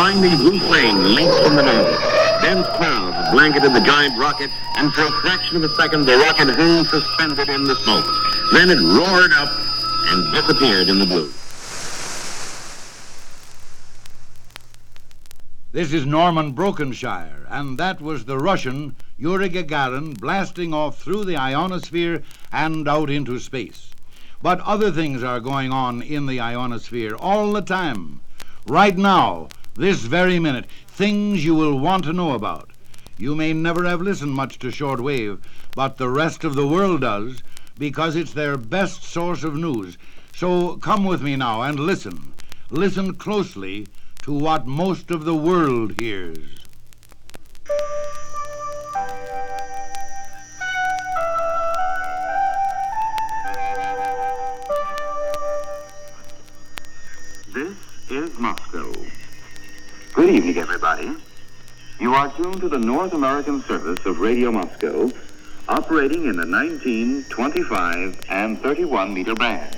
blinding blue flame leaps from the nose. Dense clouds blanketed the giant rocket, and for a fraction of a second the rocket hung suspended in the smoke. Then it roared up and disappeared in the blue. This is Norman Brokenshire, and that was the Russian Yuri Gagarin blasting off through the ionosphere and out into space. But other things are going on in the ionosphere all the time. Right now, this very minute, things you will want to know about. You may never have listened much to shortwave, but the rest of the world does, because it's their best source of news. So come with me now and listen. Listen closely to what most of the world hears. This is Moscow. Good evening, everybody. You are tuned to the North American service of Radio Moscow, operating in the 19, 25, and 31 meter bands.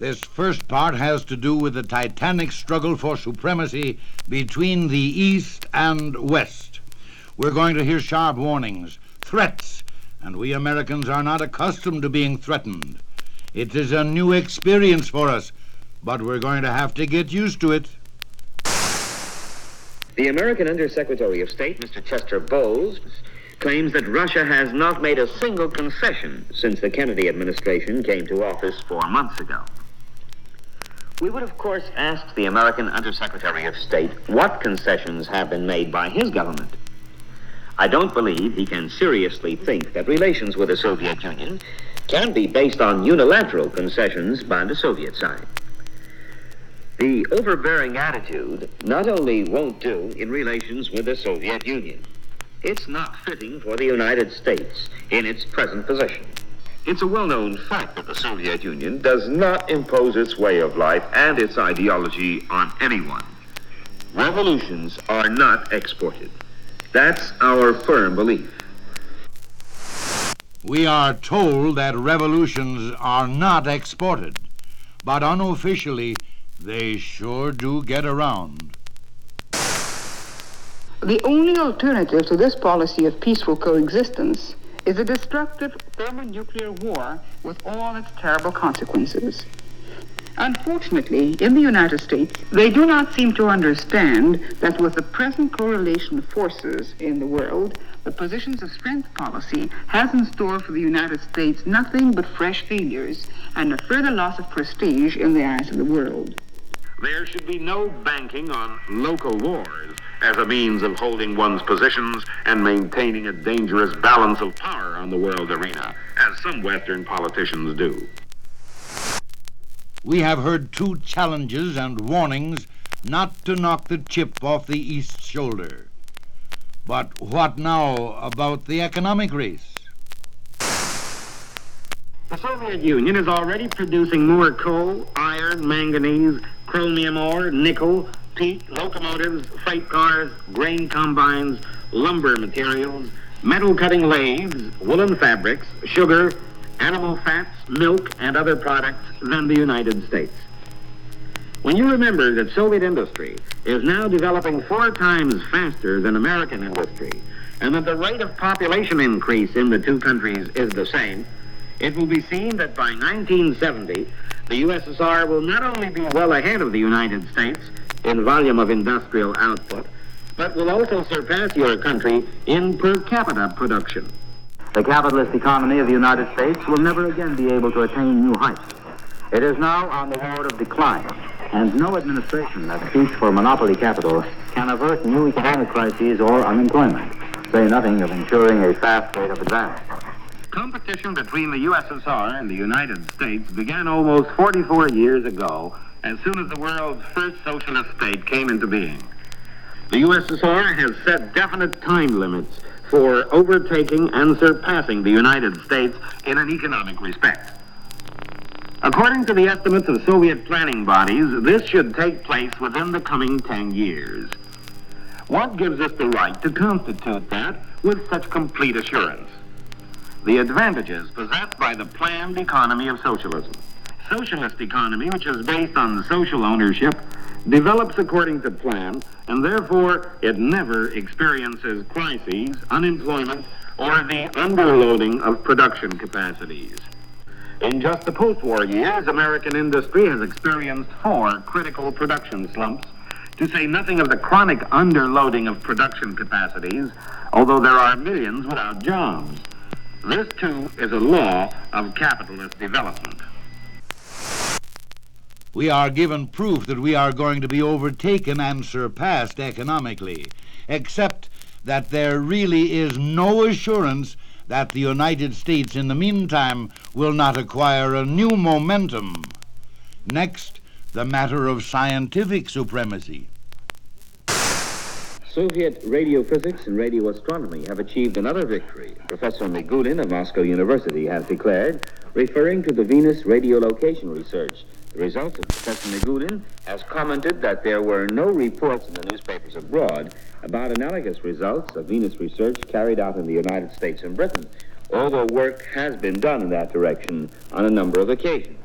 This first part has to do with the titanic struggle for supremacy between the East and West. We're going to hear sharp warnings, threats, and we Americans are not accustomed to being threatened. It is a new experience for us, but we're going to have to get used to it. The American Undersecretary of State, Mr. Chester Bowles, claims that Russia has not made a single concession since the Kennedy administration came to office 4 months ago. We would, of course, ask the American Undersecretary of State what concessions have been made by his government. I don't believe he can seriously think that relations with the Soviet Union can be based on unilateral concessions by the Soviet side. The overbearing attitude not only won't do in relations with the Soviet Union, it's not fitting for the United States in its present position. It's a well-known fact that the Soviet Union does not impose its way of life and its ideology on anyone. Revolutions are not exported. That's our firm belief. We are told that revolutions are not exported, but unofficially, they sure do get around. The only alternative to this policy of peaceful coexistence is a destructive thermonuclear war with all its terrible consequences. Unfortunately, in the United States, they do not seem to understand that with the present correlation of forces in the world, the positions of strength policy has in store for the United States nothing but fresh failures and a further loss of prestige in the eyes of the world. There should be no banking on local wars as a means of holding one's positions and maintaining a dangerous balance of power on the world arena, as some Western politicians do. We have heard two challenges and warnings not to knock the chip off the East's shoulder. But what now about the economic race? The Soviet Union is already producing more coal, iron, manganese, chromium ore, nickel, peat, locomotives, freight cars, grain combines, lumber materials, metal cutting lathes, woolen fabrics, sugar, animal fats, milk, and other products than the United States. When you remember that Soviet industry is now developing 4 times faster than American industry, and that the rate of population increase in the two countries is the same, it will be seen that by 1970, the USSR will not only be well ahead of the United States in volume of industrial output, but will also surpass your country in per capita production. The capitalist economy of the United States will never again be able to attain new heights. It is now on the road of decline, and no administration that seeks for monopoly capital can avert new economic crises or unemployment, say nothing of ensuring a fast rate of advance. Competition between the USSR and the United States began almost 44 years ago, as soon as the world's first socialist state came into being. The USSR has set definite time limits for overtaking and surpassing the United States in an economic respect. According to the estimates of Soviet planning bodies, this should take place within the coming 10 years. What gives us the right to constitute that with such complete assurance? The advantages possessed by the planned economy of socialism. Socialist economy, which is based on social ownership, develops according to plan, and therefore it never experiences crises, unemployment, or the underloading of production capacities. In just the post-war years, American industry has experienced 4 critical production slumps, to say nothing of the chronic underloading of production capacities, although there are millions without jobs. This, too, is a law of capitalist development. We are given proof that we are going to be overtaken and surpassed economically, except that there really is no assurance that the United States in the meantime will not acquire a new momentum. Next, the matter of scientific supremacy. Soviet radio physics and radio astronomy have achieved another victory, Professor Migulin of Moscow University has declared, referring to the Venus radiolocation research. The result of Professor Migulin has commented that there were no reports in the newspapers abroad about analogous results of Venus research carried out in the United States and Britain, although work has been done in that direction on a number of occasions.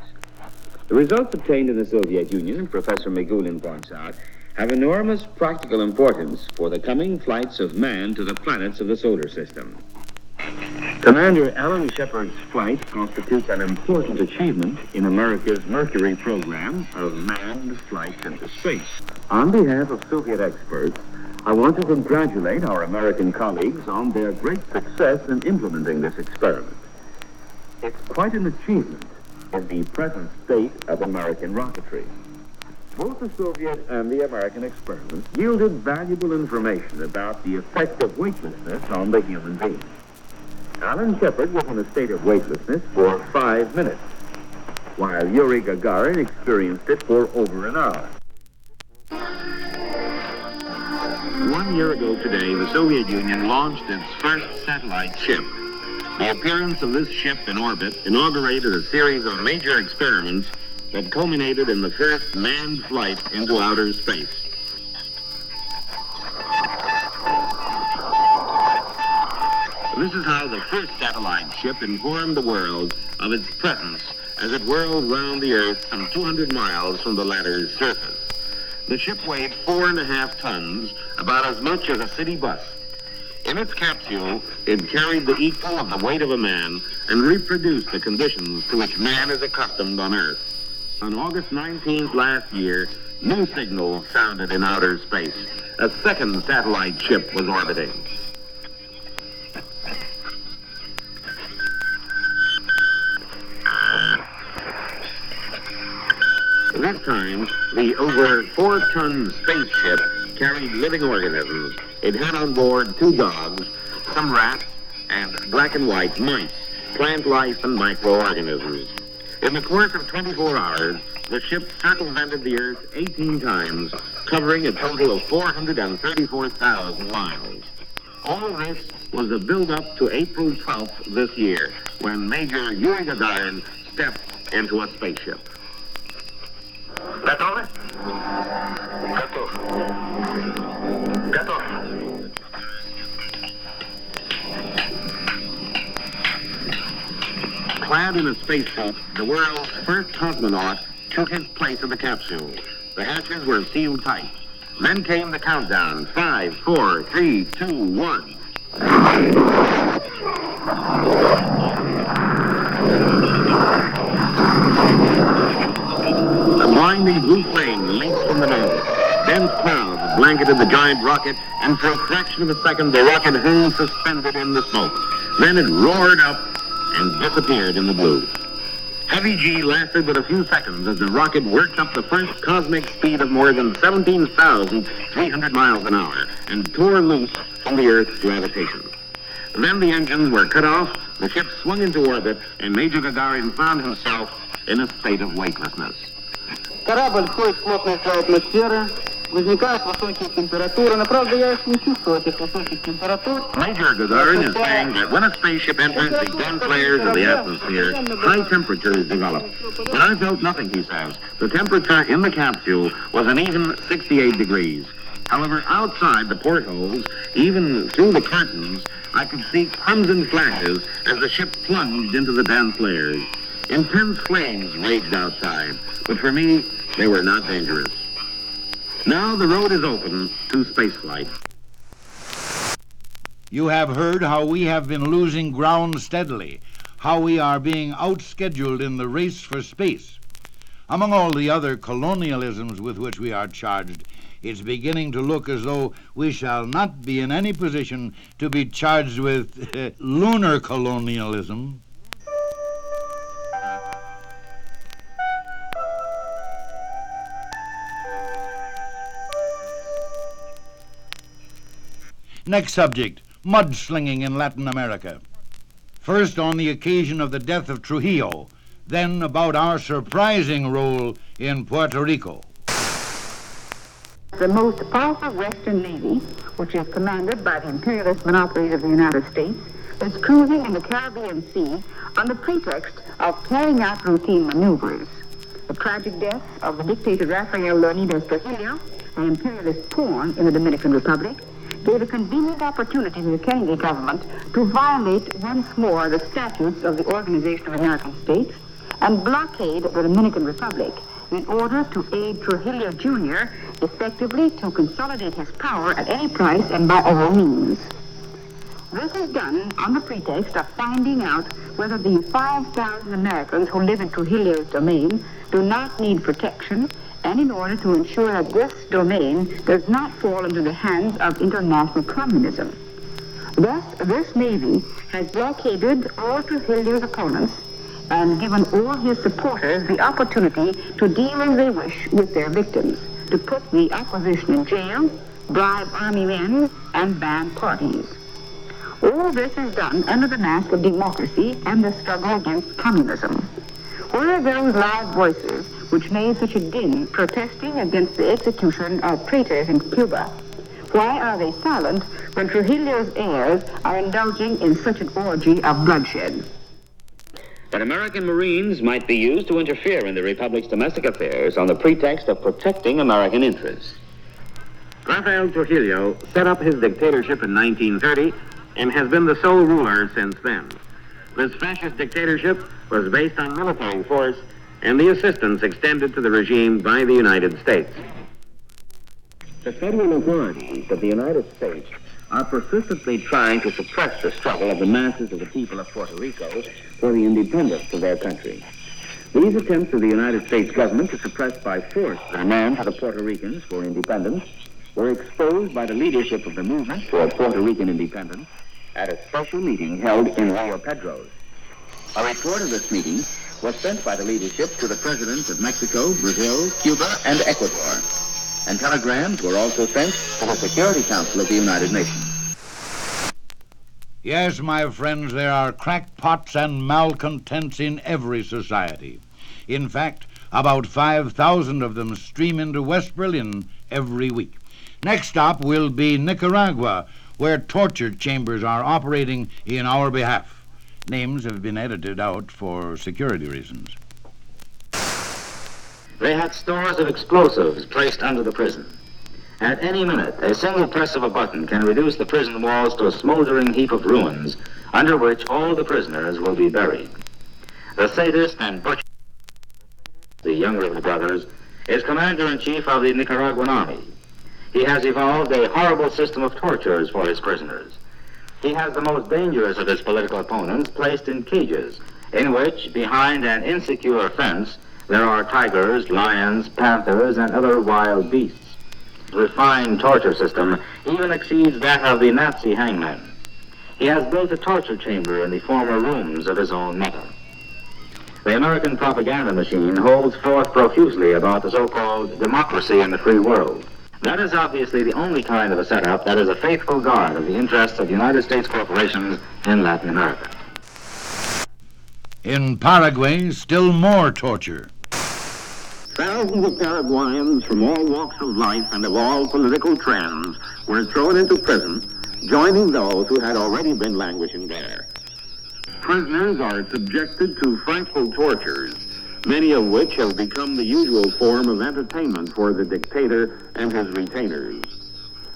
The results obtained in the Soviet Union, Professor Migulin points out, have enormous practical importance for the coming flights of man to the planets of the solar system. Commander Alan Shepard's flight constitutes an important achievement in America's Mercury program of manned flights into space. On behalf of Soviet experts, I want to congratulate our American colleagues on their great success in implementing this experiment. It's quite an achievement in the present state of American rocketry. Both the Soviet and the American experiments yielded valuable information about the effect of weightlessness on the human being. Alan Shepard was in a state of weightlessness for 5 minutes, while Yuri Gagarin experienced it for over an hour. 1 year ago today, the Soviet Union launched its first satellite ship. The appearance of this ship in orbit inaugurated a series of major experiments that culminated in the first manned flight into outer space. This is how the first satellite ship informed the world of its presence as it whirled round the Earth some 200 miles from the latter's surface. The ship weighed 4.5 tons, about as much as a city bus. In its capsule, it carried the equal of the weight of a man and reproduced the conditions to which man is accustomed on Earth. On August 19th last year, new signals sounded in outer space. A second satellite ship was orbiting. This time, the over 4-ton spaceship carried living organisms. It had on board 2 dogs, some rats, and black and white mice, plant life and microorganisms. In the course of 24 hours, the ship circumvented the Earth 18 times, covering a total of 434,000 miles. All of this was a build-up to April 12th this year, when Major Yuri Gagarin stepped into a spaceship. Готовы? Готов. Готов. Clad in a spacesuit, the world's first cosmonaut took his place in the capsule. The hatches were sealed tight. Then came the countdown. 5, 4, 3, 2, 1. A blinding blue flame leaped from the nose. Dense clouds blanketed the giant rocket, and for a fraction of a second the rocket hung suspended in the smoke. Then it roared up and disappeared in the blue. Heavy G lasted but a few seconds as the rocket worked up the first cosmic speed of more than 17,300 miles an hour and tore loose from the Earth's gravitation. Then the engines were cut off, the ship swung into orbit, and Major Gagarin found himself in a state of weightlessness. Корабль входит в плотный слой атмосферы. Возникают высокие температуры, но правда я их не чувствую, этих высоких температур. Major Gagarin is saying that when a spaceship enters the dense layers of the atmosphere, high temperatures develop. But I felt nothing, he says. The temperature in the capsule was an even 68 degrees. However, outside the portholes, even through the curtains, I could see crimson flashes as the ship plunged into the dense layers. Intense flames raged outside, but for me, they were not dangerous. Now the road is open to spaceflight. You have heard how we have been losing ground steadily, how we are being outscheduled in the race for space. Among all the other colonialisms with which we are charged, it's beginning to look as though we shall not be in any position to be charged with lunar colonialism. Next subject, mudslinging in Latin America. First on the occasion of the death of Trujillo, then about our surprising role in Puerto Rico. The most powerful Western Navy, which is commanded by the imperialist monopolies of the United States, is cruising in the Caribbean Sea on the pretext of carrying out routine maneuvers. The tragic death of the dictator Rafael Leonidas Trujillo, an imperialist pawn in the Dominican Republic, gave a convenient opportunity to the Kennedy government to violate once more the statutes of the Organization of American States and blockade the Dominican Republic in order to aid Trujillo Jr. effectively to consolidate his power at any price and by all means. This is done on the pretext of finding out whether the 5,000 Americans who live in Trujillo's domain do not need protection, and in order to ensure that this domain does not fall into the hands of international communism. Thus, this Navy has blockaded all Trujillo's opponents and given all his supporters the opportunity to deal as they wish with their victims, to put the opposition in jail, bribe army men, and ban parties. All this is done under the mask of democracy and the struggle against communism. Where are those loud voices which made such a din protesting against the execution of traitors in Cuba? Why are they silent when Trujillo's heirs are indulging in such an orgy of bloodshed? That American Marines might be used to interfere in the Republic's domestic affairs on the pretext of protecting American interests. Rafael Trujillo set up his dictatorship in 1930 and has been the sole ruler since then. This fascist dictatorship was based on military force and the assistance extended to the regime by the United States. The federal authorities of the United States are persistently trying to suppress the struggle of the masses of the people of Puerto Rico for the independence of their country. These attempts of the United States government to suppress by force the demand of the Puerto Ricans for independence were exposed by the leadership of the movement for Puerto Rican independence at a special meeting held in Rio Pedros. A report of this meeting was sent by the leadership to the presidents of Mexico, Brazil, Cuba, and Ecuador. And telegrams were also sent to the Security Council of the United Nations. Yes, my friends, there are crackpots and malcontents in every society. In fact, about 5,000 of them stream into West Berlin every week. Next stop will be Nicaragua, where torture chambers are operating in our behalf. Names have been edited out for security reasons. They had stores of explosives placed under the prison. At any minute, a single press of a button can reduce the prison walls to a smoldering heap of ruins, under which all the prisoners will be buried. The sadist and butcher, the younger of the brothers, is commander-in-chief of the Nicaraguan army. He has evolved a horrible system of tortures for his prisoners. He has the most dangerous of his political opponents placed in cages, in which, behind an insecure fence, there are tigers, lions, panthers, and other wild beasts. The refined torture system even exceeds that of the Nazi hangman. He has built a torture chamber in the former rooms of his own mother. The American propaganda machine holds forth profusely about the so-called democracy in the free world. That is obviously the only kind of a setup that is a faithful guard of the interests of United States corporations in Latin America. In Paraguay, still more torture. Well, Thousands of Paraguayans from all walks of life and of all political trends were thrown into prison, joining those who had already been languishing there. Prisoners are subjected to frightful tortures, many of which have become the usual form of entertainment for the dictator and his retainers.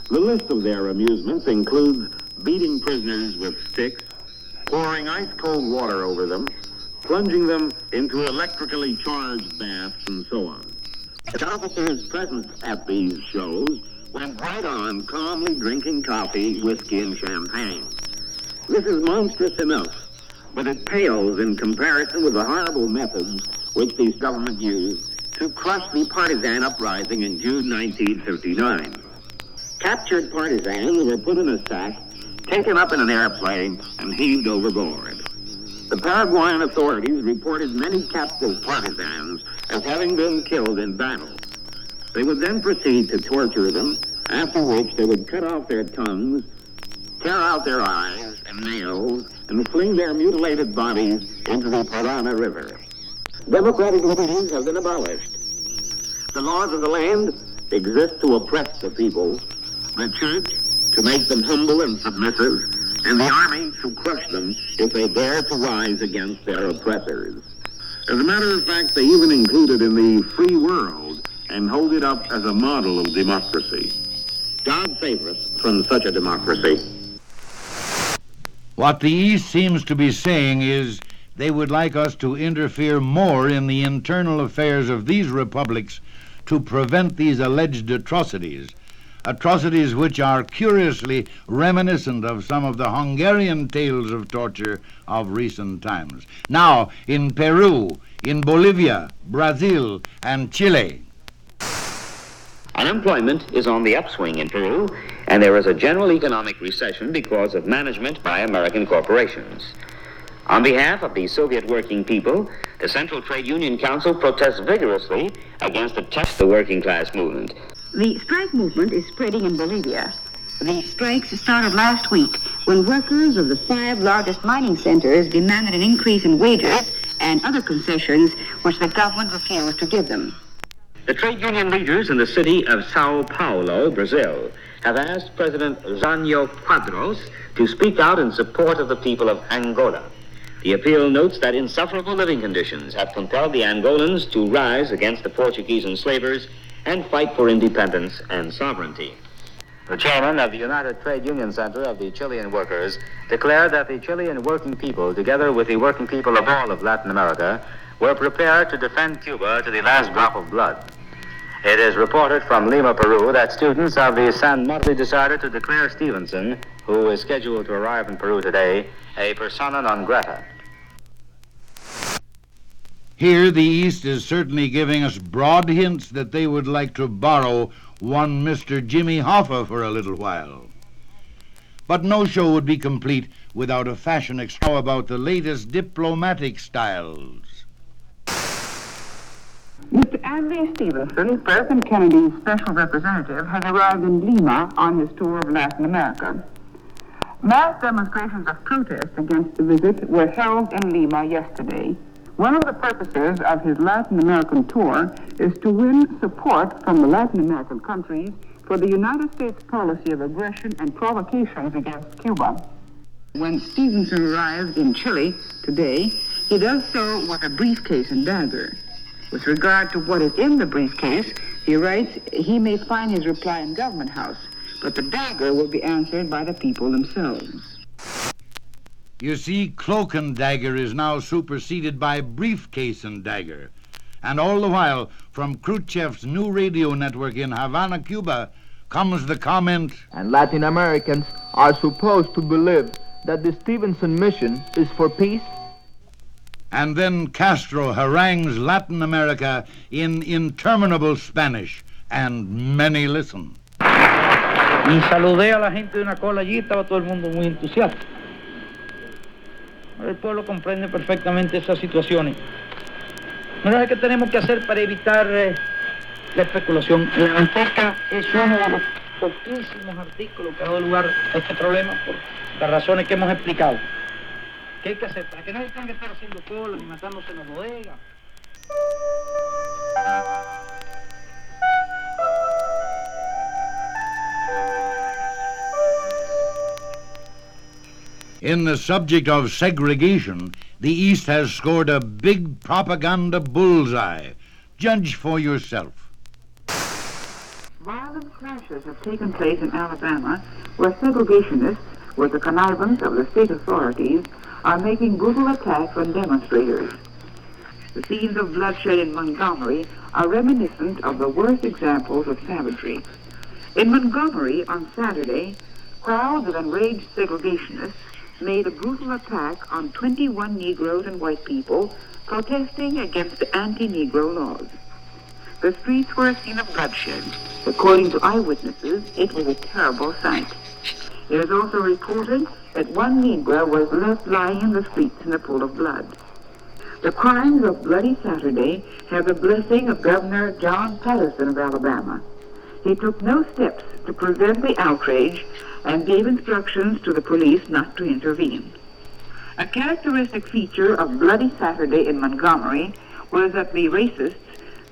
The list of their amusements includes beating prisoners with sticks, pouring ice-cold water over them, plunging them into electrically charged baths, and so on. The officers present at these shows went right on calmly drinking coffee, whiskey, and champagne. This is monstrous enough, but it pales in comparison with the horrible methods which these governments used to crush the partisan uprising in June 1959. Captured partisans were put in a sack, taken up in an airplane, and heaved overboard. The Paraguayan authorities reported many captive partisans as having been killed in battle. They would then proceed to torture them, after which they would cut off their tongues, tear out their eyes and nails, and fling their mutilated bodies into the Parana River. Democratic liberties have been abolished. The laws of the land exist to oppress the people, the church to make them humble and submissive, and the army to crush them if they dare to rise against their oppressors. As a matter of fact, they even include it in the free world and hold it up as a model of democracy. God save us from such a democracy. What the East seems to be saying is they would like us to interfere more in the internal affairs of these republics to prevent these alleged atrocities. Atrocities which are curiously reminiscent of some of the Hungarian tales of torture of recent times. Now, in Peru, in Bolivia, Brazil, and Chile. Unemployment is on the upswing in Peru, and there is a general economic recession because of management by American corporations. On behalf of the Soviet working people, the Central Trade Union Council protests vigorously against the test the working class movement. The strike movement is spreading in Bolivia. The strikes started last week when workers of the 5 largest mining centers demanded an increase in wages and other concessions which the government refused to give them. The trade union leaders in the city of Sao Paulo, Brazil, have asked President Jânio Quadros to speak out in support of the people of Angola. The appeal notes that insufferable living conditions have compelled the Angolans to rise against the Portuguese enslavers and fight for independence and sovereignty. The chairman of the United Trade Union Center of the Chilean workers declared that the Chilean working people, together with the working people of all of Latin America, were prepared to defend Cuba to the last drop of blood. It is reported from Lima, Peru, that students of the San Martin decided to declare Stevenson, who is scheduled to arrive in Peru today, a persona non grata. Here, the East is certainly giving us broad hints that they would like to borrow one Mr. Jimmy Hoffa for a little while. But no show would be complete without a fashion expo about the latest diplomatic styles. Mr. Andrew Stevenson, President Kennedy's special representative, has arrived in Lima on his tour of Latin America. Mass demonstrations of protest against the visit were held in Lima yesterday. One of the purposes of his Latin American tour is to win support from the Latin American countries for the United States policy of aggression and provocations against Cuba. When Stevenson arrived in Chile today, he does so with a briefcase and dagger. With regard to what is in the briefcase, he writes he may find his reply in Government House, but the dagger will be answered by the people themselves. You see, cloak and dagger is now superseded by briefcase and dagger. And all the while, from Khrushchev's new radio network in Havana, Cuba, comes the comment, and Latin Americans are supposed to believe that the Stevenson mission is for peace. And then Castro harangues Latin America in interminable Spanish, and many listen. Y saludé a la gente de una cola allí, estaba todo el mundo muy entusiasta. El pueblo comprende perfectamente esas situaciones. Mira, ¿qué tenemos que hacer para evitar la especulación? La encuesta es uno de los poquísimos artículos que ha dado lugar a este problema por las razones que hemos explicado. ¿Qué hay que hacer? Para que nadie tenga que estar haciendo cola ni matándose en la bodega. In the subject of segregation, the East has scored a big propaganda bullseye. Judge for yourself. Violent clashes have taken place in Alabama where segregationists, with the connivance of the state authorities, are making brutal attacks on demonstrators. The scenes of bloodshed in Montgomery are reminiscent of the worst examples of savagery. In Montgomery on Saturday, crowds of enraged segregationists made a brutal attack on 21 Negroes and white people protesting against the anti-Negro laws. The streets were a scene of bloodshed. According to eyewitnesses, it was a terrible sight. It is also reported that one Negro was left lying in the streets in a pool of blood. The crimes of Bloody Saturday have the blessing of Governor John Patterson of Alabama. He took no steps to prevent the outrage and gave instructions to the police not to intervene. A characteristic feature of Bloody Saturday in Montgomery was that the racists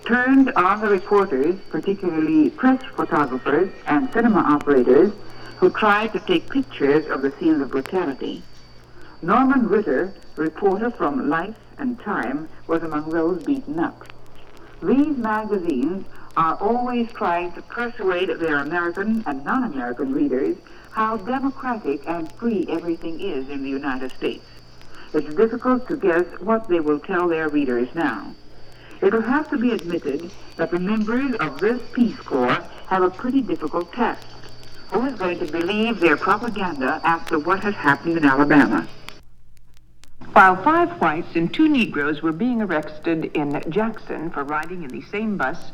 turned on the reporters, particularly press photographers and cinema operators, who tried to take pictures of the scenes of brutality. Norman Ritter, reporter from Life and Time, was among those beaten up. These magazines are always trying to persuade their American and non-American readers how democratic and free everything is in the United States. It's difficult to guess what they will tell their readers now. It will have to be admitted that the members of this Peace Corps have a pretty difficult task. Who is going to believe their propaganda after what has happened in Alabama? While 5 whites and 2 Negroes were being arrested in Jackson for riding in the same bus,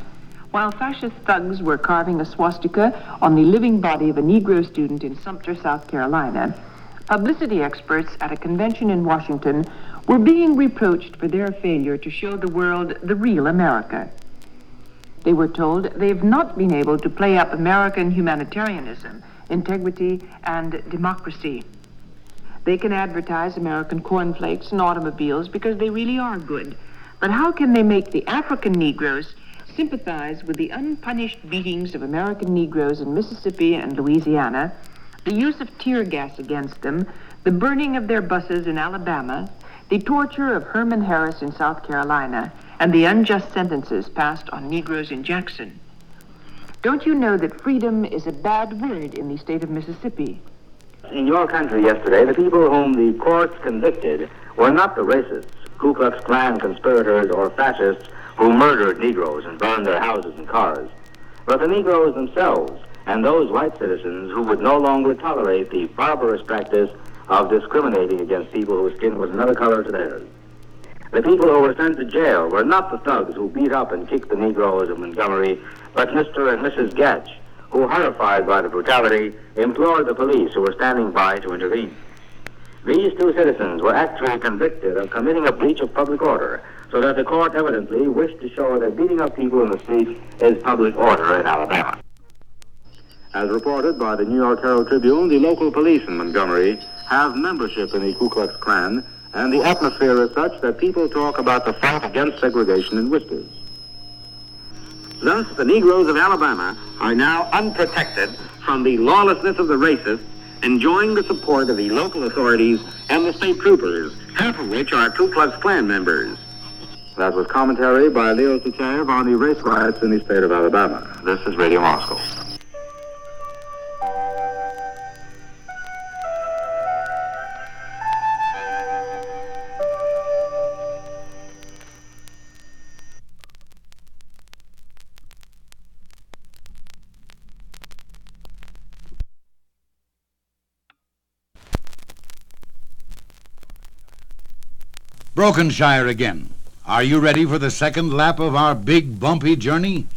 while fascist thugs were carving a swastika on the living body of a Negro student in Sumter, South Carolina, publicity experts at a convention in Washington were being reproached for their failure to show the world the real America. They were told they've not been able to play up American humanitarianism, integrity, and democracy. They can advertise American cornflakes and automobiles because they really are good. But how can they make the African Negroes sympathize with the unpunished beatings of American Negroes in Mississippi and Louisiana, the use of tear gas against them, the burning of their buses in Alabama, the torture of Herman Harris in South Carolina, and the unjust sentences passed on Negroes in Jackson? Don't you know that freedom is a bad word in the state of Mississippi? In your country yesterday, the people whom the courts convicted were not the racists, Ku Klux Klan conspirators, or fascists who murdered Negroes and burned their houses and cars, but the Negroes themselves and those white citizens who would no longer tolerate the barbarous practice of discriminating against people whose skin was another color to theirs. The people who were sent to jail were not the thugs who beat up and kicked the Negroes of Montgomery, but Mr. and Mrs. Gatch, who, horrified by the brutality, implored the police who were standing by to intervene. These 2 citizens were actually convicted of committing a breach of public order, so that the court evidently wished to show that beating up people in the street is public order in Alabama. As reported by the New York Herald Tribune, the local police in Montgomery have membership in the Ku Klux Klan, and the atmosphere is such that people talk about the fight against segregation in whispers. Thus, the Negroes of Alabama are now unprotected from the lawlessness of the racists, enjoying the support of the local authorities and the state troopers, half of which are Ku Klux Klan members. That was commentary by Leo Tuchayev on the race riots in the state of Alabama. This is Radio Moscow. Brokenshire again. Are you ready for the second lap of our big bumpy journey?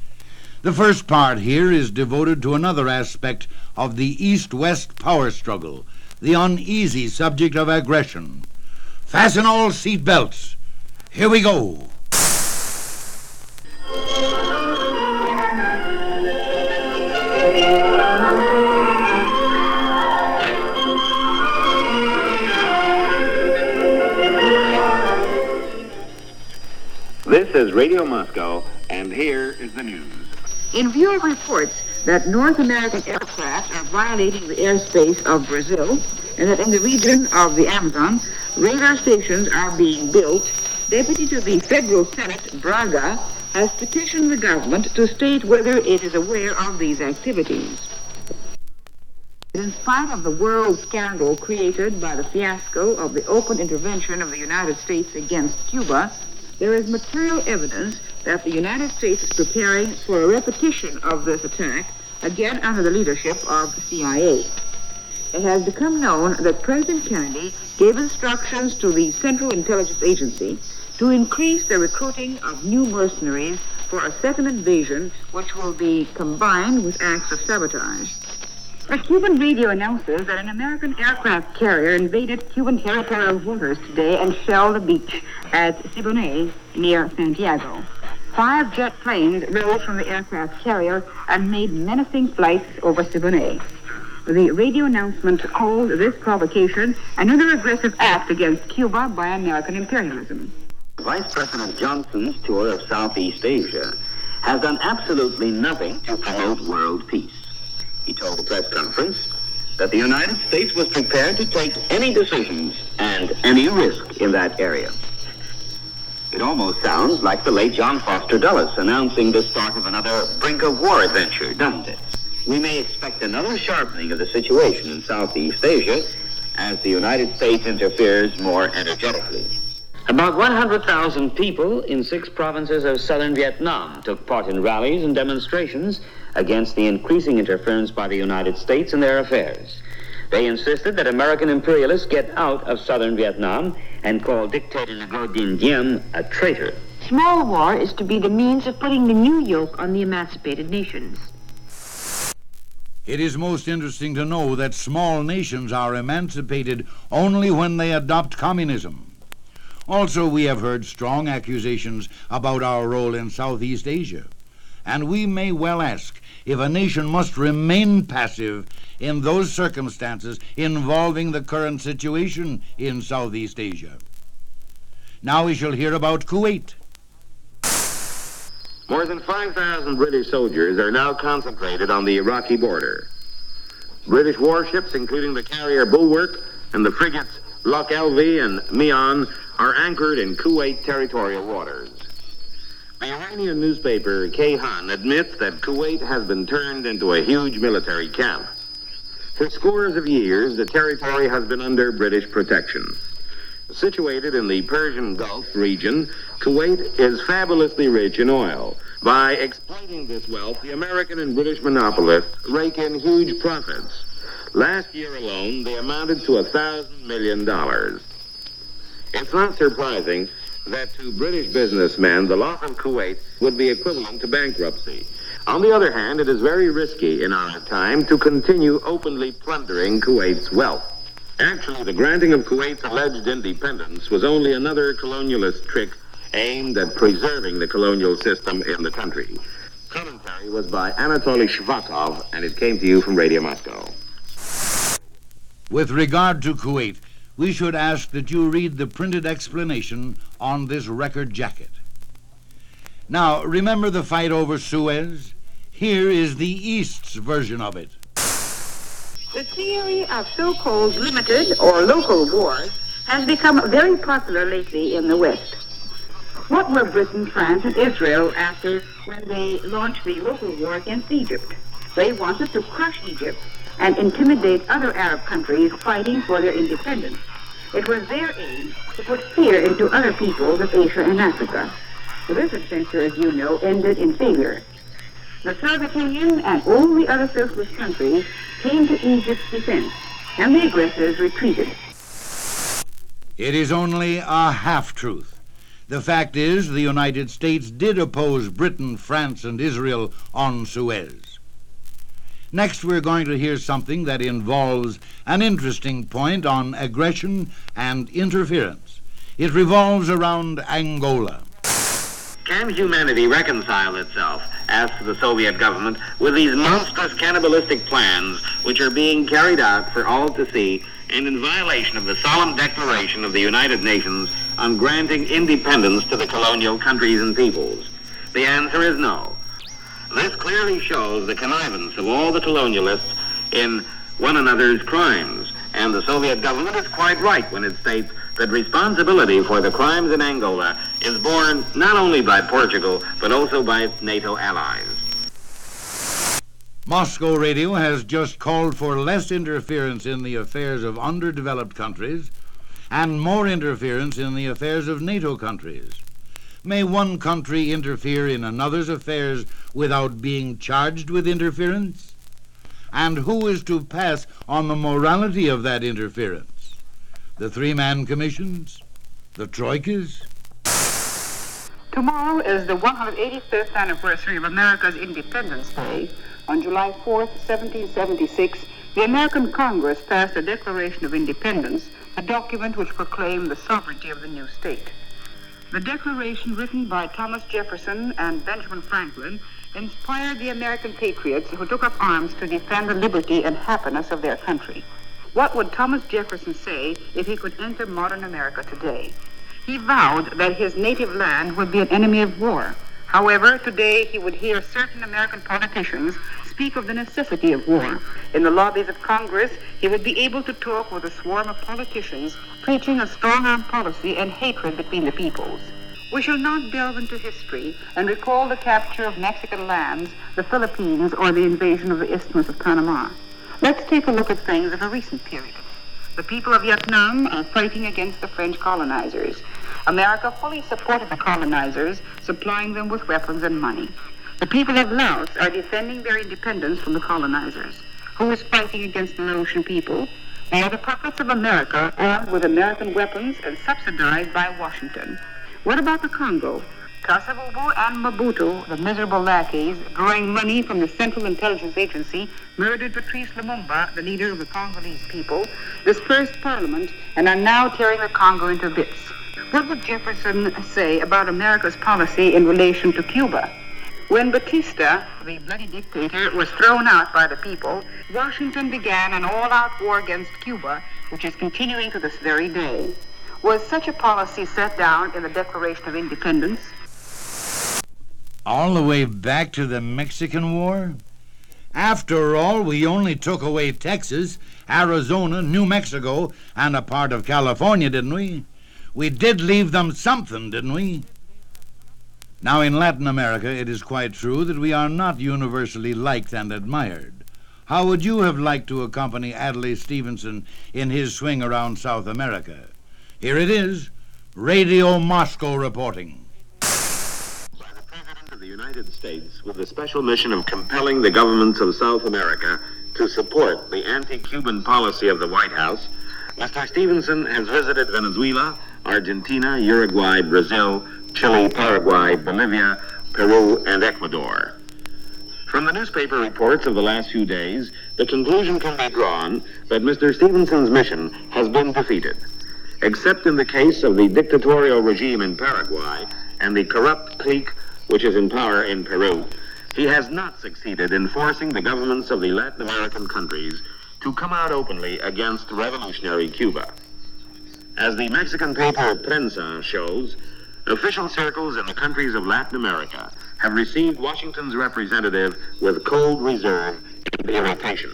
The first part here is devoted to another aspect of the East-West power struggle, the uneasy subject of aggression. Fasten all seat belts. Here we go. This is Radio Moscow, and here is the news. In view of reports that North American aircraft are violating the airspace of Brazil and that in the region of the Amazon, radar stations are being built, Deputy to the Federal Senate, Braga, has petitioned the government to state whether it is aware of these activities. In spite of the world scandal created by the fiasco of the open intervention of the United States against Cuba, there is material evidence that the United States is preparing for a repetition of this attack, again under the leadership of the CIA. It has become known that President Kennedy gave instructions to the Central Intelligence Agency to increase the recruiting of new mercenaries for a second invasion, which will be combined with acts of sabotage. A Cuban radio announces that an American aircraft carrier invaded Cuban territorial waters today and shelled a beach at Siboney near Santiago. 5 jet planes rose from the aircraft carrier and made menacing flights over Siboney. The radio announcement called this provocation another aggressive act against Cuba by American imperialism. Vice President Johnson's tour of Southeast Asia has done absolutely nothing to promote world peace. He told the press conference that the United States was prepared to take any decisions and any risk in that area. It almost sounds like the late John Foster Dulles announcing the start of another brink-of-war adventure, doesn't it? We may expect another sharpening of the situation in Southeast Asia as the United States interferes more energetically. About 100,000 people in 6 provinces of southern Vietnam took part in rallies and demonstrations against the increasing interference by the United States in their affairs. They insisted that American imperialists get out of southern Vietnam and called dictator Ngo Dinh Diem a traitor. Small war is to be the means of putting the new yoke on the emancipated nations. It is most interesting to know that small nations are emancipated only when they adopt communism. Also, we have heard strong accusations about our role in Southeast Asia, and we may well ask if a nation must remain passive in those circumstances involving the current situation in Southeast Asia. Now we shall hear about Kuwait. More than 5,000 British soldiers are now concentrated on the Iraqi border. British warships, including the carrier Bulwark and the frigates Loch Elvie and Meon, are anchored in Kuwait territorial waters. The Iranian newspaper Kayhan admits that Kuwait has been turned into a huge military camp. For scores of years, the territory has been under British protection. Situated in the Persian Gulf region, Kuwait is fabulously rich in oil. By exploiting this wealth, the American and British monopolists rake in huge profits. Last year alone, they amounted to $1,000 million. It's not surprising that to British businessmen, the loss of Kuwait would be equivalent to bankruptcy. On the other hand, it is very risky in our time to continue openly plundering Kuwait's wealth. Actually, the granting of Kuwait's alleged independence was only another colonialist trick aimed at preserving the colonial system in the country. Commentary was by Anatoly Shvakov, and it came to you from Radio Moscow. With regard to Kuwait, we should ask that you read the printed explanation on this record jacket. Now, remember the fight over Suez? Here is the East's version of it. The theory of so-called limited or local wars has become very popular lately in the West. What were Britain, France, and Israel after when they launched the local war against Egypt? They wanted to crush Egypt and intimidate other Arab countries fighting for their independence. It was their aim to put fear into other peoples of Asia and Africa. This adventure, as you know, ended in failure. The Soviet Union and all the other socialist countries came to Egypt's defense, and the aggressors retreated. It is only a half-truth. The fact is, the United States did oppose Britain, France, and Israel on Suez. Next, we're going to hear something that involves an interesting point on aggression and interference. It revolves around Angola. Can humanity reconcile itself, asked the Soviet government, with these monstrous cannibalistic plans which are being carried out for all to see and in violation of the solemn declaration of the United Nations on granting independence to the colonial countries and peoples? The answer is no. This clearly shows the connivance of all the colonialists in one another's crimes, And the Soviet government is quite right when it states that responsibility for the crimes in Angola is borne not only by Portugal, but also by its NATO allies. Moscow Radio has just called for less interference in the affairs of underdeveloped countries and more interference in the affairs of NATO countries. May one country interfere in another's affairs without being charged with interference? And who is to pass on the morality of that interference? The three-man commissions? The troikas? Tomorrow is the 185th anniversary of America's Independence Day. On July 4th, 1776, the American Congress passed the Declaration of Independence, a document which proclaimed the sovereignty of the new state. The Declaration, written by Thomas Jefferson and Benjamin Franklin, inspired the American patriots who took up arms to defend the liberty and happiness of their country. What would Thomas Jefferson say if he could enter modern America today? He vowed that his native land would be an enemy of war. However, today he would hear certain American politicians speak of the necessity of war. In the lobbies of Congress, he would be able to talk with a swarm of politicians preaching a strong-arm policy and hatred between the peoples. We shall not delve into history and recall the capture of Mexican lands, the Philippines, or the invasion of the Isthmus of Panama. Let's take a look at things of a recent period. The people of Vietnam are fighting against the French colonizers. America fully supported the colonizers, supplying them with weapons and money. The people of Laos are defending their independence from the colonizers. Who is fighting against the Laotian people? They are the puppets of America, armed with American weapons and subsidized by Washington. What about the Congo? Kasavubu and Mobutu, the miserable lackeys, drawing money from the Central Intelligence Agency, murdered Patrice Lumumba, the leader of the Congolese people, dispersed parliament, and are now tearing the Congo into bits. What would Jefferson say about America's policy in relation to Cuba? When Batista, the bloody dictator, was thrown out by the people, Washington began an all-out war against Cuba, which is continuing to this very day. Was such a policy set down in the Declaration of Independence? All the way back to the Mexican War? After all, we only took away Texas, Arizona, New Mexico, and a part of California, didn't we? We did leave them something, didn't we? Now, in Latin America, it is quite true that we are not universally liked and admired. How would you have liked to accompany Adlai Stevenson in his swing around South America? Here it is, Radio Moscow reporting. By the President of the United States, with the special mission of compelling the governments of South America to support the anti-Cuban policy of the White House, Mr. Stevenson has visited Venezuela, Argentina, Uruguay, Brazil, Chile, Paraguay, Bolivia, Peru, and Ecuador. From the newspaper reports of the last few days, the conclusion can be drawn that Mr. Stevenson's mission has been defeated. Except in the case of the dictatorial regime in Paraguay and the corrupt clique which is in power in Peru, he has not succeeded in forcing the governments of the Latin American countries to come out openly against revolutionary Cuba. As the Mexican paper Prensa shows, official circles in the countries of Latin America have received Washington's representative with cold reserve and irritation.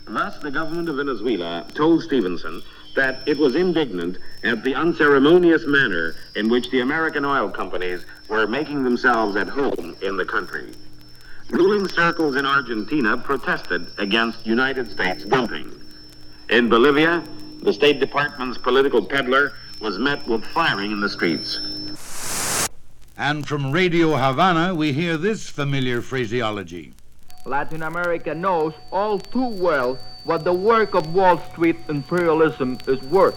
Thus, the government of Venezuela told Stevenson that it was indignant at the unceremonious manner in which the American oil companies were making themselves at home in the country. Ruling circles in Argentina protested against United States dumping. In Bolivia, the State Department's political peddler was met with firing in the streets. And from Radio Havana, we hear this familiar phraseology. Latin America knows all too well what the work of Wall Street imperialism is worth.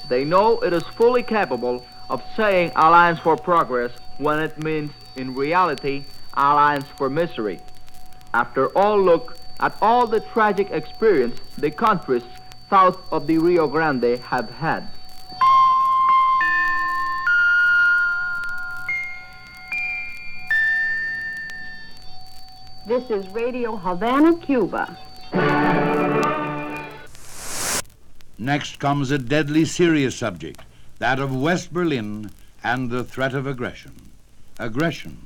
They know it is fully capable of saying Alliance for Progress when it means, in reality, Alliance for Misery. After all, look at all the tragic experience the countries south of the Rio Grande have had. This is Radio Havana, Cuba. Next comes a deadly serious subject, that of West Berlin and the threat of aggression. Aggression,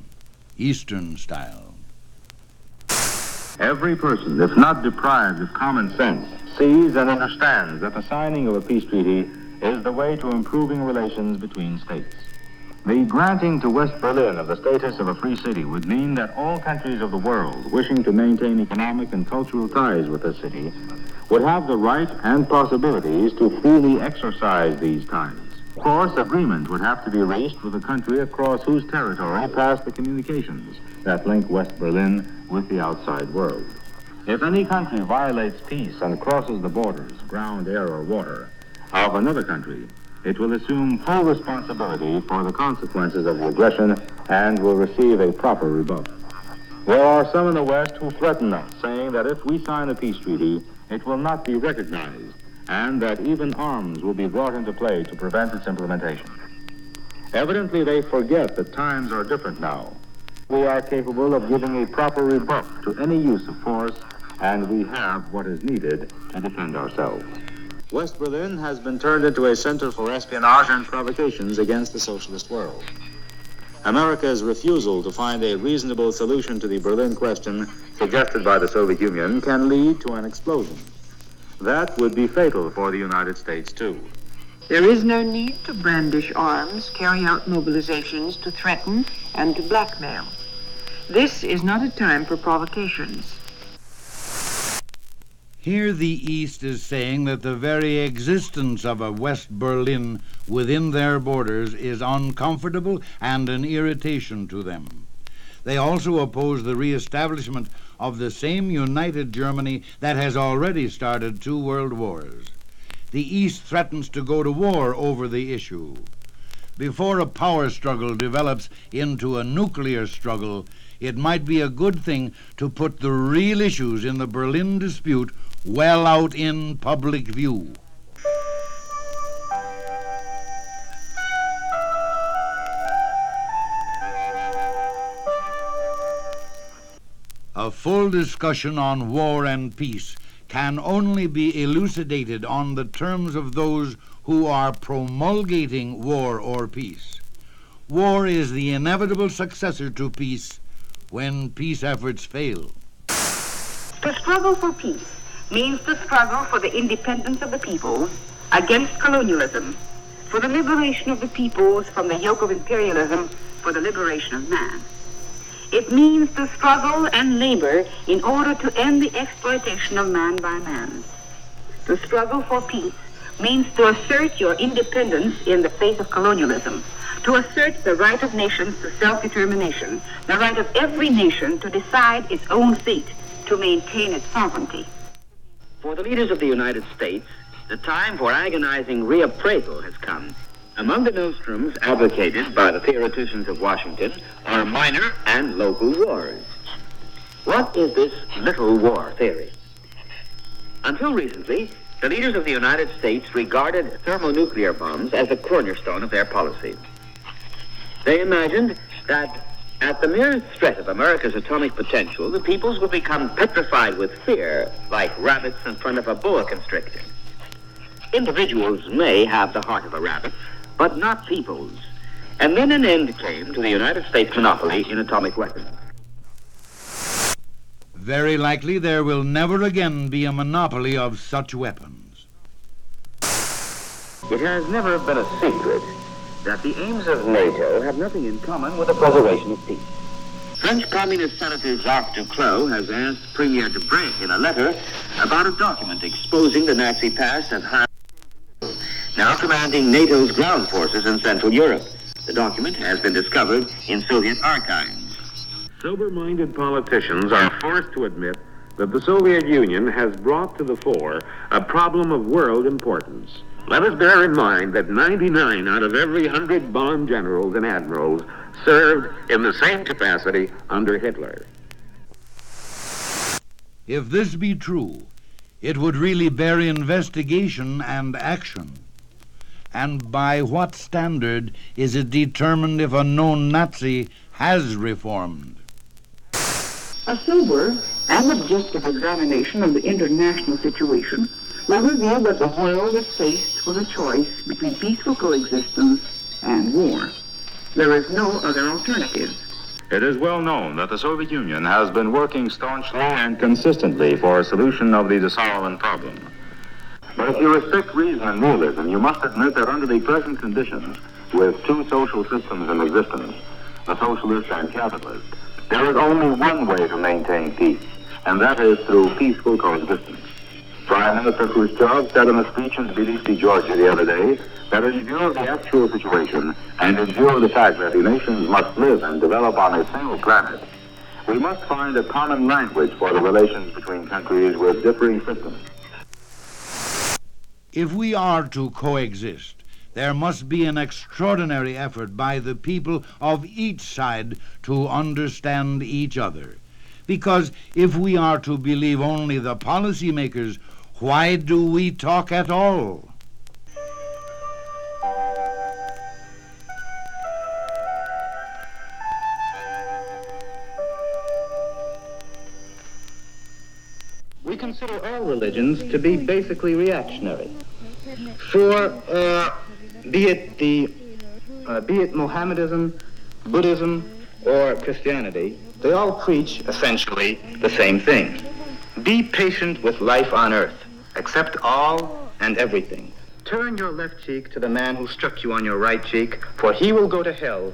Eastern style. Every person, if not deprived of common sense, sees and understands that the signing of a peace treaty is the way to improving relations between states. The granting to West Berlin of the status of a free city would mean that all countries of the world wishing to maintain economic and cultural ties with the city would have the right and possibilities to freely exercise these ties. Of course, agreement would have to be reached with a country across whose territory pass the communications that link West Berlin with the outside world. If any country violates peace and crosses the borders, ground, air, or water, of another country, it will assume full responsibility for the consequences of the aggression and will receive a proper rebuff. There are some in the West who threaten us, saying that if we sign a peace treaty, it will not be recognized, and that even arms will be brought into play to prevent its implementation. Evidently, they forget that times are different now. We are capable of giving a proper rebuff to any use of force, and we have what is needed to defend ourselves. West Berlin has been turned into a center for espionage and provocations against the socialist world. America's refusal to find a reasonable solution to the Berlin question suggested by the Soviet Union can lead to an explosion. That would be fatal for the United States, too. There is no need to brandish arms, carry out mobilizations, to threaten, and to blackmail. This is not a time for provocations. Here the East is saying that the very existence of a West Berlin within their borders is uncomfortable and an irritation to them. They also oppose the reestablishment of the same united Germany that has already started 2 world wars. The East threatens to go to war over the issue. Before a power struggle develops into a nuclear struggle, it might be a good thing to put the real issues in the Berlin dispute well out in public view. A full discussion on war and peace can only be elucidated on the terms of those who are promulgating war or peace. War is the inevitable successor to peace when peace efforts fail. To struggle for peace means the struggle for the independence of the peoples against colonialism, for the liberation of the peoples from the yoke of imperialism, for the liberation of man. It means to struggle and labor in order to end the exploitation of man by man. To struggle for peace means to assert your independence in the face of colonialism, to assert the right of nations to self-determination, the right of every nation to decide its own fate, to maintain its sovereignty. For the leaders of the United States, the time for agonizing reappraisal has come. Among the nostrums advocated by the theoreticians of Washington are minor and local wars. What is this little war theory? Until recently, the leaders of the United States regarded thermonuclear bombs as a cornerstone of their policy. They imagined that at the mere threat of America's atomic potential, the peoples would become petrified with fear, like rabbits in front of a boa constrictor. Individuals may have the heart of a rabbit, but not peoples. And then an end came to the United States monopoly in atomic weapons. Very likely there will never again be a monopoly of such weapons. It has never been a secret that the aims of NATO have nothing in common with the preservation of peace. French Communist Senator Jacques Duclos has asked Premier Debré in a letter about a document exposing the Nazi past of now commanding NATO's ground forces in Central Europe. The document has been discovered in Soviet archives. Sober-minded politicians are forced to admit that the Soviet Union has brought to the fore a problem of world importance. Let us bear in mind that 99 out of every 100 bomb generals and admirals served in the same capacity under Hitler. If this be true, it would really bear investigation and action. And by what standard is it determined if a known Nazi has reformed? A sober and objective examination of the international situation will reveal that the world is faced with a choice between peaceful coexistence and war. There is no other alternative. It is well known that the Soviet Union has been working staunchly and consistently for a solution of the disarmament problem. But if you restrict reason and realism, you must admit that under the present conditions, with two social systems in existence, the socialist and capitalist, there is only one way to maintain peace, and that is through peaceful coexistence. Prime Minister Khrushchev said in a speech in Tbilisi, Georgia the other day, that in view of the actual situation and in view of the fact that the nations must live and develop on a single planet, we must find a common language for the relations between countries with differing systems. If we are to coexist, there must be an extraordinary effort by the people of each side to understand each other. Because if we are to believe only the policymakers, why do we talk at all? We consider all religions to be basically reactionary. For be it Mohammedanism, Buddhism, or Christianity, they all preach essentially the same thing. Be patient with life on earth. Accept all and everything. Turn your left cheek to the man who struck you on your right cheek, for he will go to hell,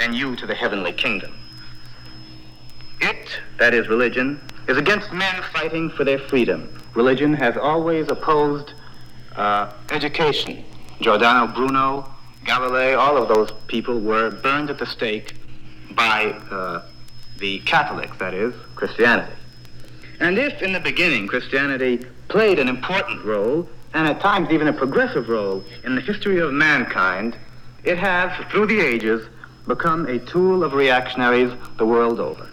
and you to the heavenly kingdom. It, that is religion, is against men fighting for their freedom. Religion has always opposed education. Giordano Bruno, Galilei, all of those people were burned at the stake by the Catholics, that is, Christianity. And if in the beginning Christianity played an important role, and at times even a progressive role, in the history of mankind, it has, through the ages, become a tool of reactionaries the world over.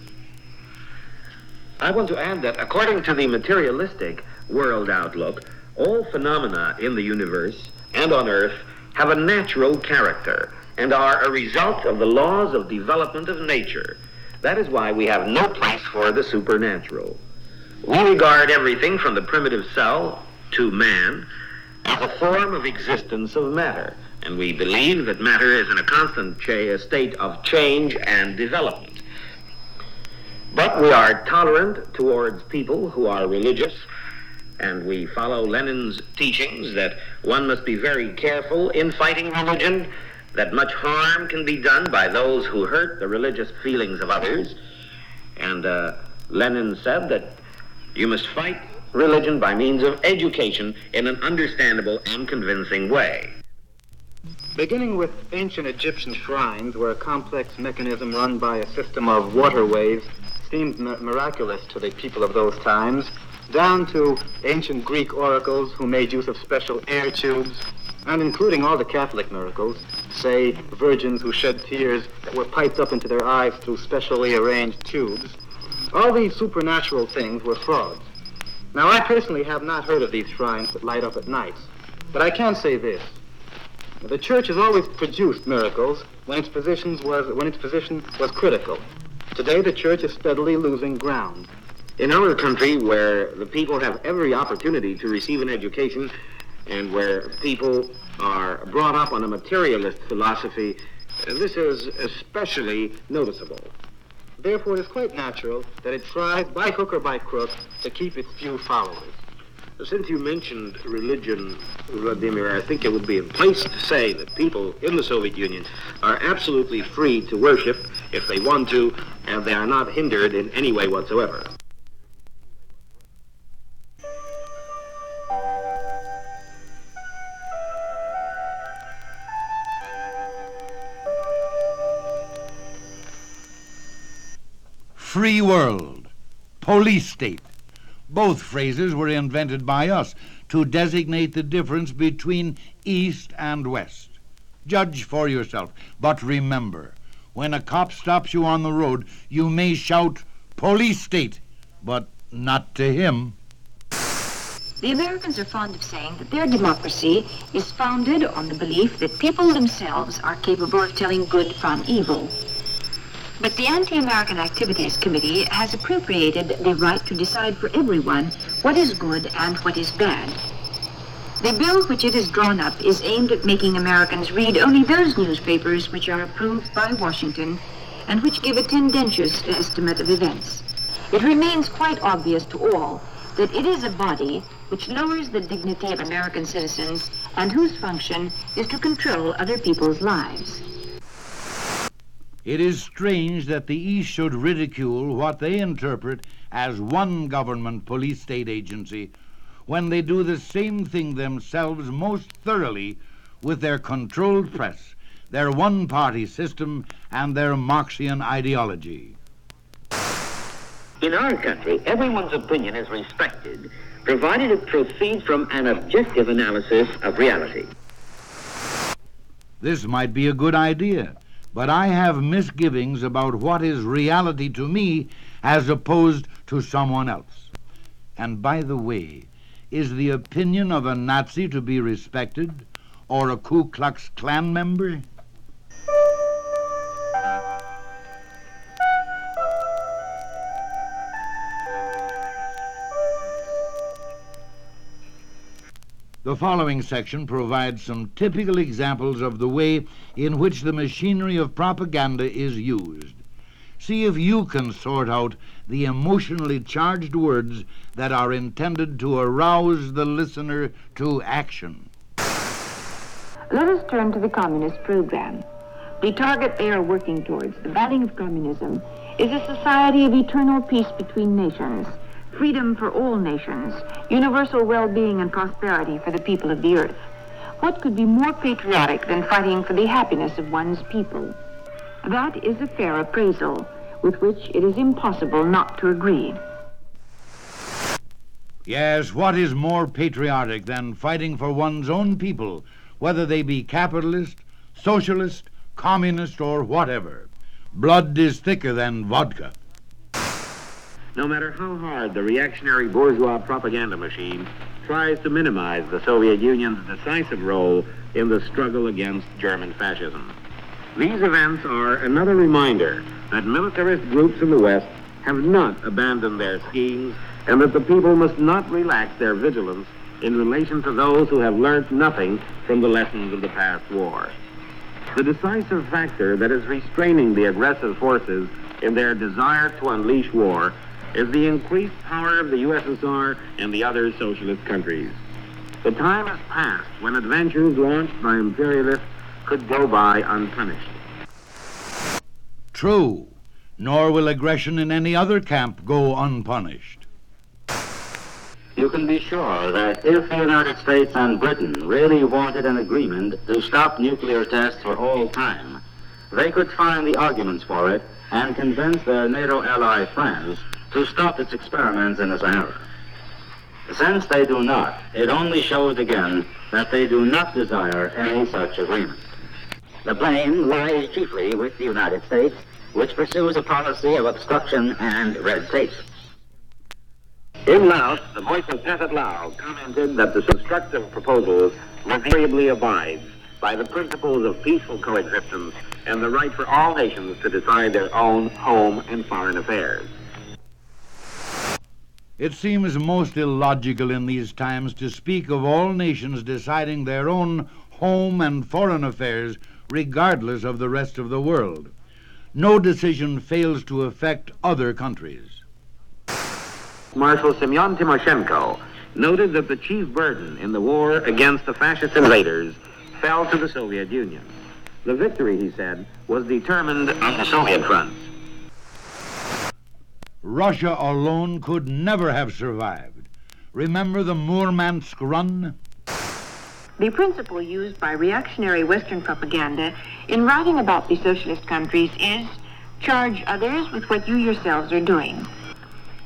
I want to add that according to the materialistic world outlook, all phenomena in the universe and on Earth have a natural character and are a result of the laws of development of nature. That is why we have no place for the supernatural. We regard everything from the primitive cell to man as a form of existence of matter, and we believe that matter is in a constant state of change and development. But we are tolerant towards people who are religious, and we follow Lenin's teachings that one must be very careful in fighting religion, that much harm can be done by those who hurt the religious feelings of others. And Lenin said that you must fight religion by means of education in an understandable and convincing way. Beginning with ancient Egyptian shrines, where a complex mechanism run by a system of waterways seemed miraculous to the people of those times, down to ancient Greek oracles who made use of special air tubes, and including all the Catholic miracles, say virgins who shed tears that were piped up into their eyes through specially arranged tubes. All these supernatural things were frauds. Now, I personally have not heard of these shrines that light up at night, but I can say this. The church has always produced miracles when its position was critical. Today, the church is steadily losing ground. In our country, where the people have every opportunity to receive an education and where people are brought up on a materialist philosophy, this is especially noticeable. Therefore, it is quite natural that it tries, by hook or by crook, to keep its few followers. Since you mentioned religion, Vladimir, I think it would be in place to say that people in the Soviet Union are absolutely free to worship if they want to, and they are not hindered in any way whatsoever. Free world, police state. Both phrases were invented by us to designate the difference between East and West. Judge for yourself, but remember, when a cop stops you on the road, you may shout, "Police state," but not to him. The Americans are fond of saying that their democracy is founded on the belief that people themselves are capable of telling good from evil. But the Anti-American Activities Committee has appropriated the right to decide for everyone what is good and what is bad. The bill which it has drawn up is aimed at making Americans read only those newspapers which are approved by Washington and which give a tendentious estimate of events. It remains quite obvious to all that it is a body which lowers the dignity of American citizens and whose function is to control other people's lives. It is strange that the East should ridicule what they interpret as one government police state agency when they do the same thing themselves most thoroughly with their controlled press, their one-party system, and their Marxian ideology. In our country, everyone's opinion is respected, provided it proceeds from an objective analysis of reality. This might be a good idea, but I have misgivings about what is reality to me as opposed to someone else. And by the way, is the opinion of a Nazi to be respected, or a Ku Klux Klan member? The following section provides some typical examples of the way in which the machinery of propaganda is used. See if you can sort out the emotionally charged words that are intended to arouse the listener to action. Let us turn to the communist program. The target they are working towards, the banning of communism, is a society of eternal peace between nations, freedom for all nations, universal well-being and prosperity for the people of the earth. What could be more patriotic than fighting for the happiness of one's people? That is a fair appraisal, with which it is impossible not to agree. Yes, what is more patriotic than fighting for one's own people, whether they be capitalist, socialist, communist, or whatever? Blood is thicker than vodka. No matter how hard the reactionary bourgeois propaganda machine tries to minimize the Soviet Union's decisive role in the struggle against German fascism. These events are another reminder that militarist groups in the West have not abandoned their schemes and that the people must not relax their vigilance in relation to those who have learned nothing from the lessons of the past war. The decisive factor that is restraining the aggressive forces in their desire to unleash war is the increased power of the USSR and the other socialist countries. The time has passed when adventures launched by imperialists could go by unpunished. True, nor will aggression in any other camp go unpunished. You can be sure that if the United States and Britain really wanted an agreement to stop nuclear tests for all time, they could find the arguments for it and convince their NATO ally friends to stop its experiments in the Sahara. Since they do not, it only shows again that they do not desire any such agreement. The blame lies chiefly with the United States, which pursues a policy of obstruction and red tape. In Laos, the voice of Pathet Lao commented that the constructive proposals invariably abides by the principles of peaceful coexistence and the right for all nations to decide their own home and foreign affairs. It seems most illogical in these times to speak of all nations deciding their own home and foreign affairs regardless of the rest of the world. No decision fails to affect other countries. Marshal Semyon Timoshenko noted that the chief burden in the war against the fascist invaders fell to the Soviet Union. The victory, he said, was determined on the Soviet front. Russia alone could never have survived. Remember the Murmansk Run? The principle used by reactionary Western propaganda in writing about the socialist countries is charge others with what you yourselves are doing.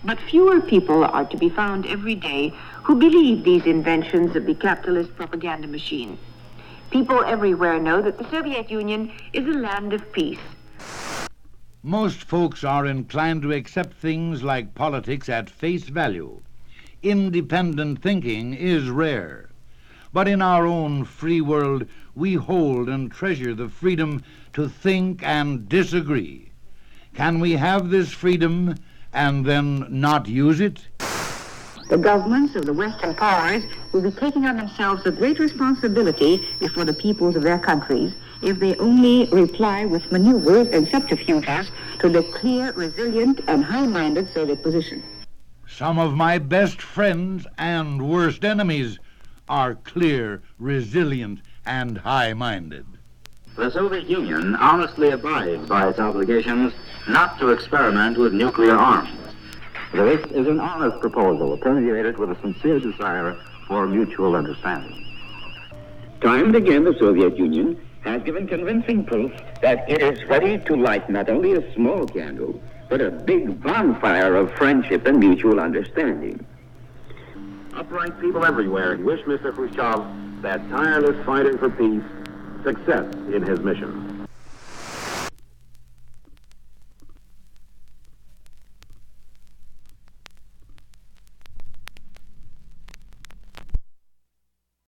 But fewer people are to be found every day who believe these inventions of the capitalist propaganda machine. People everywhere know that the Soviet Union is a land of peace. Most folks are inclined to accept things like politics at face value. Independent thinking is rare. But in our own free world, we hold and treasure the freedom to think and disagree. Can we have this freedom and then not use it? The governments of the Western powers will be taking on themselves a great responsibility before the peoples of their countries if they only reply with maneuvers and subterfuges to the clear, resilient, and high-minded Soviet position. Some of my best friends and worst enemies are clear, resilient, and high-minded. The Soviet Union honestly abides by its obligations not to experiment with nuclear arms. This is an honest proposal, permeated with a sincere desire for mutual understanding. Time and again, the Soviet Union has given convincing proof that it is ready to light not only a small candle, but a big bonfire of friendship and mutual understanding. Upright people everywhere wish Mr. Khrushchev, that tireless fighter for peace, success in his mission.